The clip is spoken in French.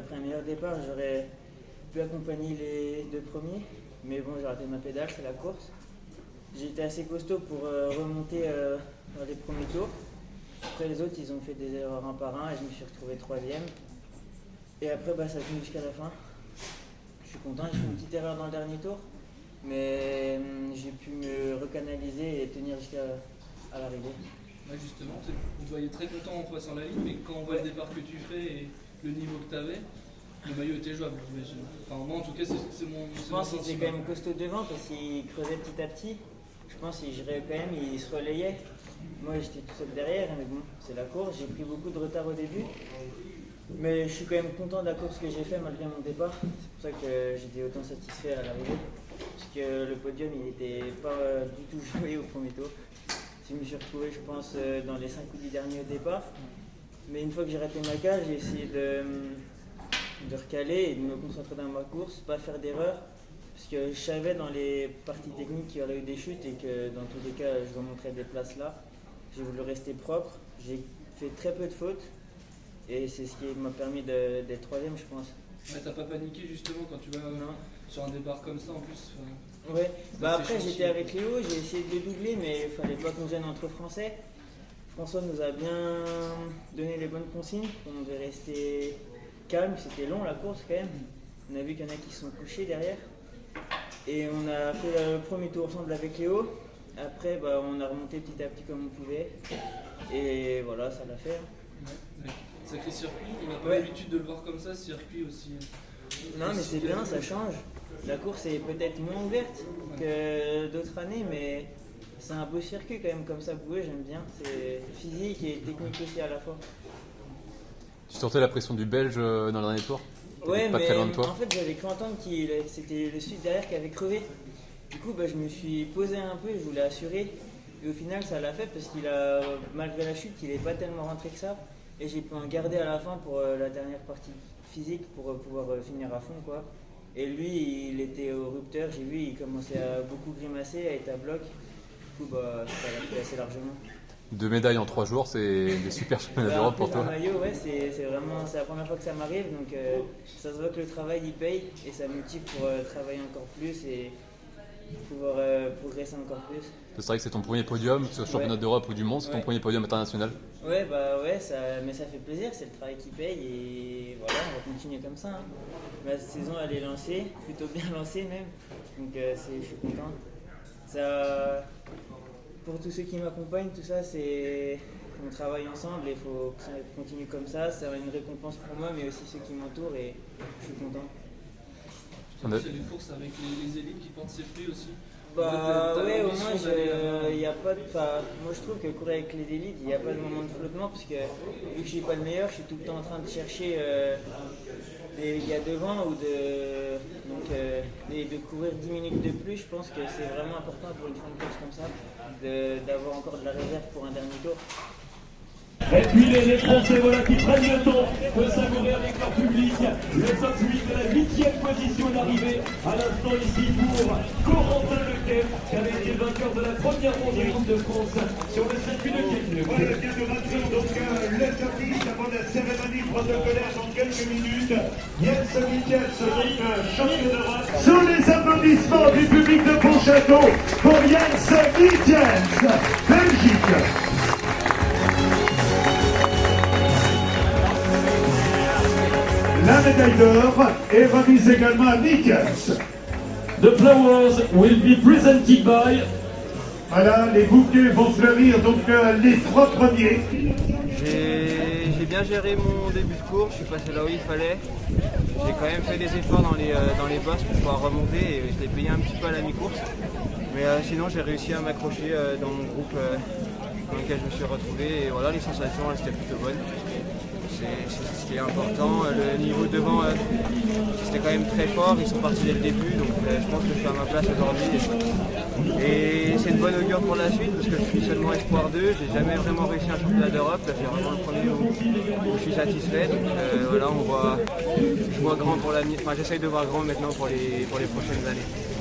pris un meilleur départ, j'aurais pu accompagner les deux premiers. Mais bon, j'ai raté ma pédale, c'est la course. J'ai été assez costaud pour remonter dans les premiers tours. Après les autres, ils ont fait des erreurs un par un et je me suis retrouvé troisième. Et après, ça a tenu jusqu'à la fin. Je suis content, j'ai fait une petite erreur dans le dernier tour. Mais j'ai pu me recanaliser et tenir jusqu'à l'arrivée. Ouais, justement, on te voyait très content en passant la ligne, mais quand on voit le départ que tu fais et le niveau que tu avais, le maillot était jouable, j'imagine. Enfin, moi en tout cas, c'est mon Je pense qu'il était sentiment. quand même costaud devant parce qu'il creusait petit à petit. Je pense qu'il girait quand même, il se relayait. Moi j'étais tout seul derrière, mais bon, c'est la course. J'ai pris beaucoup de retard au début. Mais je suis quand même content de la course que j'ai faite malgré mon départ. C'est pour ça que j'étais autant satisfait à l'arrivée. Parce que le podium il n'était pas du tout joué au premier tour. Je me suis retrouvé, je pense, dans les 5 ou 10 derniers au départ. Mais une fois que j'ai raté ma cage, j'ai essayé de recaler et de me concentrer dans ma course, pas faire d'erreur. Parce que je savais dans les parties techniques qu'il y aurait eu des chutes et que dans tous les cas, je remonterais des places là. J'ai voulu rester propre. J'ai fait très peu de fautes. Et c'est ce qui m'a permis d'être troisième, je pense. Ouais, t'as pas paniqué justement quand tu vas sur un départ comme ça en plus. Ouais, après chanceux. j'étais avec Léo, j'ai essayé de le doubler, mais il fallait pas qu'on gêne entre Français. François nous a bien donné les bonnes consignes, on devait rester calme, c'était long la course quand même. On a vu qu'il y en a qui se sont couchés derrière. Et on a fait le premier tour ensemble avec Léo. Après on a remonté petit à petit comme on pouvait. Et voilà, ça l'a fait. Ouais. Sacré circuit, on n'a pas Ouais. l'habitude de le voir comme ça, ce circuit aussi. Non mais c'est bien, ça change. La course est peut-être moins ouverte que d'autres années, mais c'est un beau circuit quand même comme ça pour eux, j'aime bien. C'est physique et technique aussi à la fois. Tu sentais la pression du Belge dans le dernier tour? Ouais, Pas mais très loin de toi. en fait j'avais cru entendre que c'était le Suisse derrière qui avait crevé. Du coup je me suis posé un peu, je voulais assurer. Et au final ça l'a fait parce qu'il a, malgré la chute, il n'est pas tellement rentré que ça. Et j'ai pu en garder à la fin pour la dernière partie physique pour pouvoir finir à fond quoi. Et lui il était au rupteur, j'ai vu il commençait à beaucoup grimacer, à être à bloc. Du coup ça l'a fait assez largement. 2 médailles en 3 jours, c'est des super championnats d'Europe pour toi. Un maillot, ouais, c'est vraiment c'est la première fois que ça m'arrive, donc ça se voit que le travail il paye et ça me motive pour travailler encore plus et pouvoir progresser encore plus. C'est vrai que c'est ton premier podium, que ce soit championnat d'Europe ou du monde, c'est ton Ouais. premier podium international. Ouais, mais ça fait plaisir, c'est le travail qui paye et voilà, on va continuer comme ça. Hein. La saison elle est lancée, plutôt bien lancée même, donc je suis content. Ça, pour tous ceux qui m'accompagnent, tout ça, on travaille ensemble et il faut que ça continue comme ça. C'est une récompense pour moi, mais aussi ceux qui m'entourent et je suis content. C'est des courses avec les élites qui portent ses fruits aussi. Ouais, au l'ambition moins, d'aller y a pas moi je trouve que courir avec les élites, il n'y a pas de moment de flottement parce que vu que je suis pas le meilleur, je suis tout le temps en train de chercher les gars devant ou de courir 10 minutes de plus. Je pense que c'est vraiment important pour une fin de course comme ça d'avoir encore de la réserve pour un dernier tour. Et puis les Français voilà qui prennent le temps de savourer avec leur public le top 8 de la 8e position d'arrivée à l'instant ici pour Corentin Lequet qui avait été vainqueur de la première ronde du Coupe de France sur le circuit de Québec. Voilà vient de rentrer donc le top 10 avant la cérémonie protocolaire dans quelques minutes. Jens Michels, donc champion d'Europe. Sous les applaudissements du public de Pontchâteau pour Jens Michels, Belgique. La médaille d'or est remise également à Michels. The flowers will be presented by. Voilà, les bouquets vont fleurir donc les 3 premiers. J'ai bien géré mon début de course, je suis passé là où il fallait. J'ai quand même fait des efforts dans les bosses pour pouvoir remonter et je l'ai payé un petit peu à la mi-course. Mais sinon j'ai réussi à m'accrocher dans mon groupe dans lequel je me suis retrouvé et voilà, les sensations elles étaient plutôt bonnes. C'est ce qui est important. Le niveau devant, c'était quand même très fort. Ils sont partis dès le début, donc je pense que je suis à ma place aujourd'hui. Et c'est une bonne augure pour la suite parce que je suis seulement espoir 2. J'ai jamais vraiment réussi un championnat d'Europe. Là, c'est vraiment le premier où je suis satisfait. Donc voilà, je vois grand pour l'avenir. Enfin, j'essaye de voir grand maintenant pour les prochaines années.